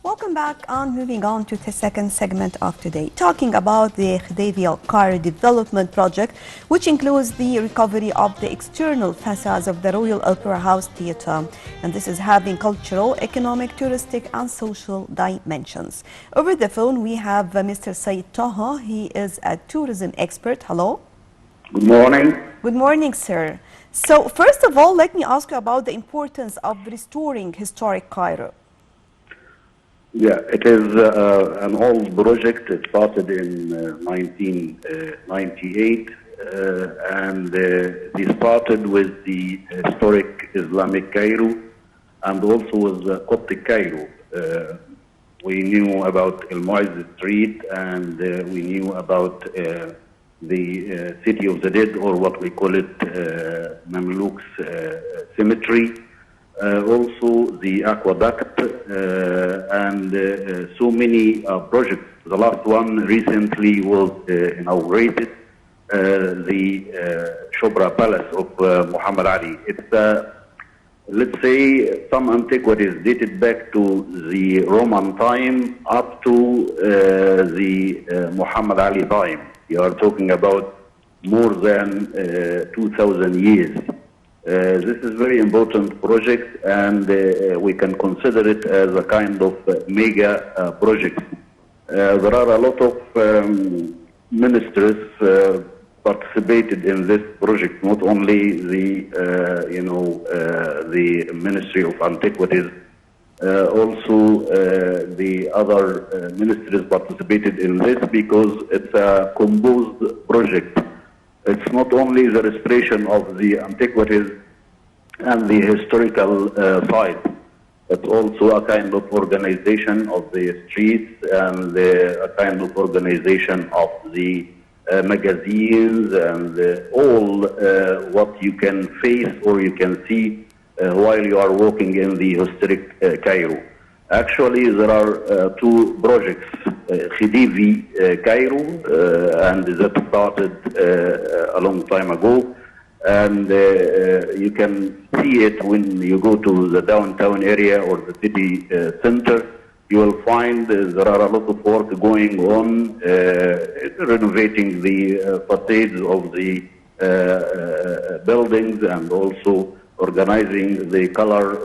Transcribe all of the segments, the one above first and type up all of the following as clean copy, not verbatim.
Welcome back and moving on to the second segment of today, talking about the Khedivia Cairo Development Project, which includes the recovery of the external facades of the Royal Opera House Theatre. And this is having cultural, economic, touristic, and social dimensions. Over the phone, we have Mr. Said Taha. He is a tourism expert. Hello. Good morning. Good morning, sir. So, first of all, let me ask you about the importance of restoring historic Cairo. Yeah, it is an old project. It started in 1998, and they started with the historic Islamic Cairo and also with Coptic Cairo. We knew about El Muizz Street, and we knew about the City of the Dead, or what we call it, Mamluks Cemetery. Also the aqueduct and so many projects. The last one recently was inaugurated, the Shobra Palace of Muhammad Ali. It's, let's say, some antiquities dated back to the Roman time up to the Muhammad Ali time. You are talking about more than 2,000 years. This is a very important project, and we can consider it as a kind of mega project. There are a lot of ministers participated in this project, not only the, the Ministry of Antiquities, also the other ministries participated in this because it's a composed project. It's not only the restoration of the antiquities and the historical site, it's also a kind of organization of the streets and a kind of organization of the magazines and all what you can face or you can see while you are walking in the historic Cairo. Actually, there are two projects, Khedivi Cairo, and that started a long time ago. And you can see it when you go to the downtown area or the city center. You will find there are a lot of work going on, renovating the facades of the buildings and also organizing the color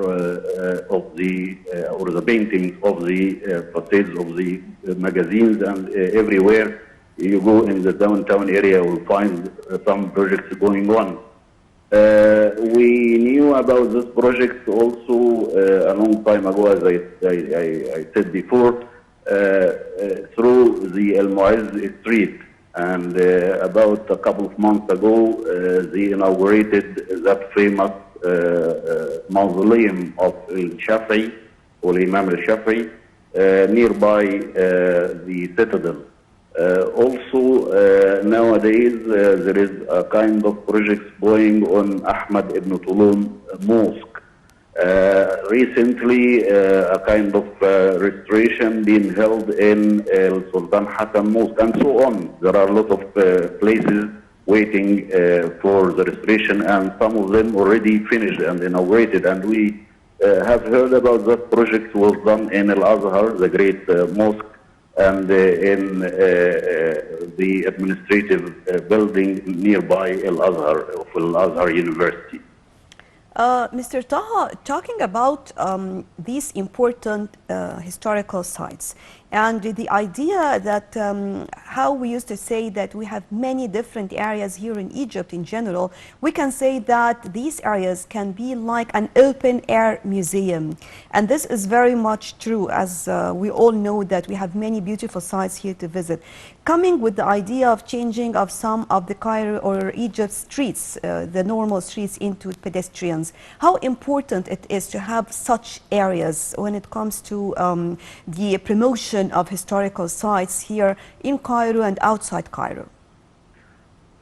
of the or the paintings of the facades of the magazines, and everywhere you go in the downtown area you will find some projects going on. We knew about this project also a long time ago, as I said before, through the El Muizz Street. And about a couple of months ago, they inaugurated that famous mausoleum of Al-Shafi'i, or Imam Al-Shafi'i, nearby the citadel. Also, nowadays, there is a kind of project going on Ahmad ibn Tulun Mosque. Recently, a kind of restoration being held in Sultan Hassan Mosque, and so on. There are a lot of places waiting for the restoration, and some of them already finished and inaugurated. And we have heard about that project was done in Al-Azhar, the great mosque, and in the administrative building nearby Al-Azhar, of Al-Azhar University. Mr. Taha, talking about these important historical sites and the idea that how we used to say that we have many different areas here in Egypt in general, we can say that these areas can be like an open air museum. And this is very much true, as we all know that we have many beautiful sites here to visit. Coming with the idea of changing of some of the Cairo or Egypt streets, the normal streets, into pedestrians, how important it is to have such areas when it comes to the promotion of historical sites here in Cairo and outside Cairo?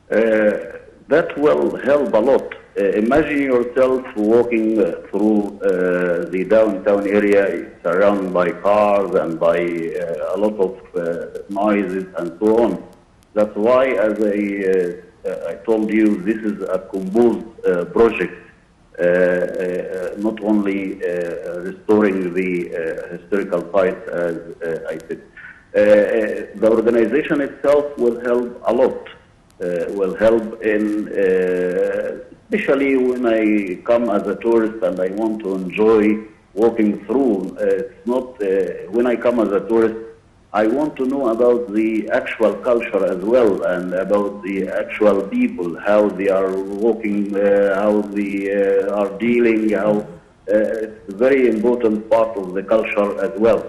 That will help a lot. Imagine yourself walking through the downtown area, surrounded by cars and by a lot of noises and so on. That's why, as I told you, this is a composed project. not only restoring the historical sites, as I said. The organization itself will help a lot. Will help in, especially when I come as a tourist and I want to enjoy walking through. It's not when I come as a tourist, I want to know about the actual culture as well, and about the actual people, how they are walking, how they are dealing, how it's a very important part of the culture as well.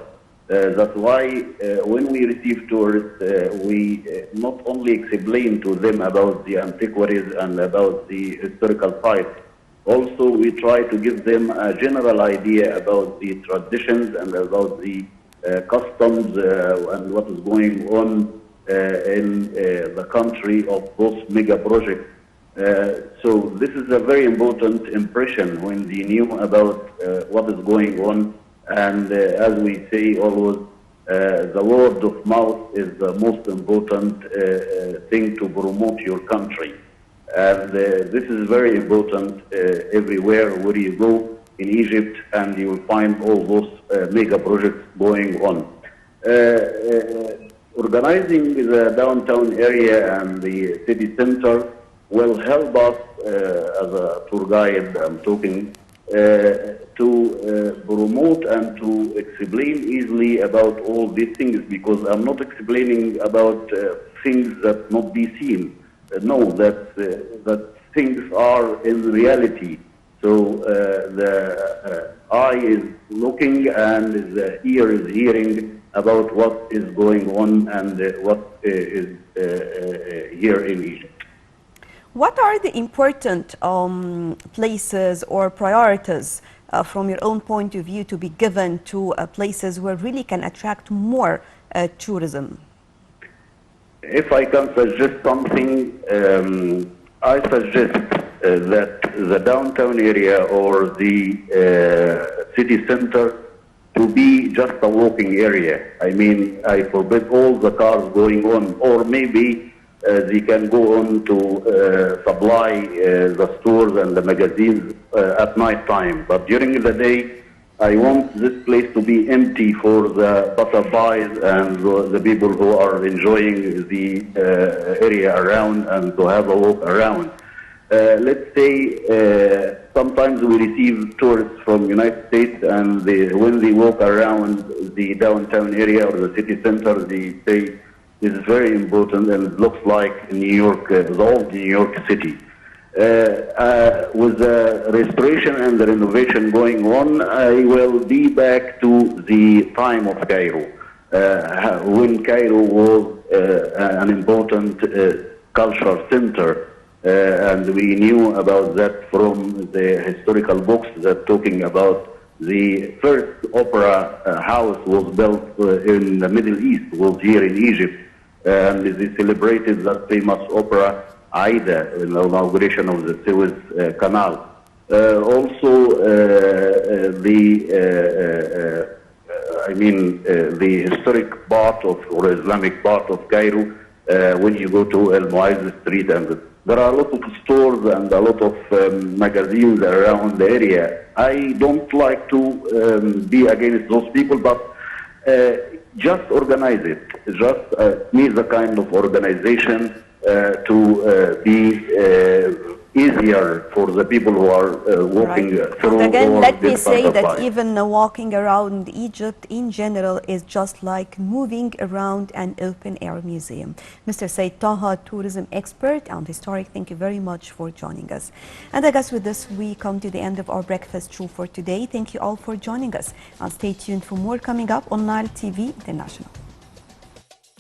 That's why when we receive tourists, we not only explain to them about the antiquities and about the historical sites, also we try to give them a general idea about the traditions and about the customs and what is going on in the country of those mega projects. So this is a very important impression when they knew about what is going on. And as we say always, the word of mouth is the most important thing to promote your country. And this is very important everywhere where you go in Egypt, and you will find all those mega projects going on. Organizing the downtown area and the city center will help us as a tour guide, I'm talking, to promote and to explain easily about all these things, because I'm not explaining about things that not be seen. No, that things are in reality. So the eye is looking and the ear is hearing about what is going on and what is here in Egypt. What are the important places or priorities from your own point of view to be given to places where really can attract more tourism? If I can suggest something, I suggest that the downtown area or the city center to be just a walking area. I mean, I forbid all the cars going on, or maybe they can go on to supply the stores and the magazines at night time. But during the day, I want this place to be empty for the passerbys and the people who are enjoying the area around and to have a walk around. Let's say sometimes we receive tourists from United States, and when they walk around the downtown area or the city center, they say it's very important and it looks like New York, the old New York City. With the restoration and the renovation going on, I will be back to the time of Cairo, when Cairo was an important cultural center. And we knew about that from the historical books that talking about the first opera house was built in the Middle East, was here in Egypt, and they celebrated that famous opera Aida in the inauguration of the Suez Canal. Also, the historic part of, or Islamic part of Cairo, when you go to El Mu'ayz Street, and there are a lot of stores and a lot of magazines around the area. I don't like to be against those people, but just organize it. Just need the kind of organization to be easier for the people who are walking through. And again, let me say that even walking around Egypt in general is just like moving around an open-air museum. Mr. Said Taha, tourism expert and historic, thank you very much for joining us. And I guess with this, we come to the end of our breakfast show for today. Thank you all for joining us. And stay tuned for more coming up on Nile TV International.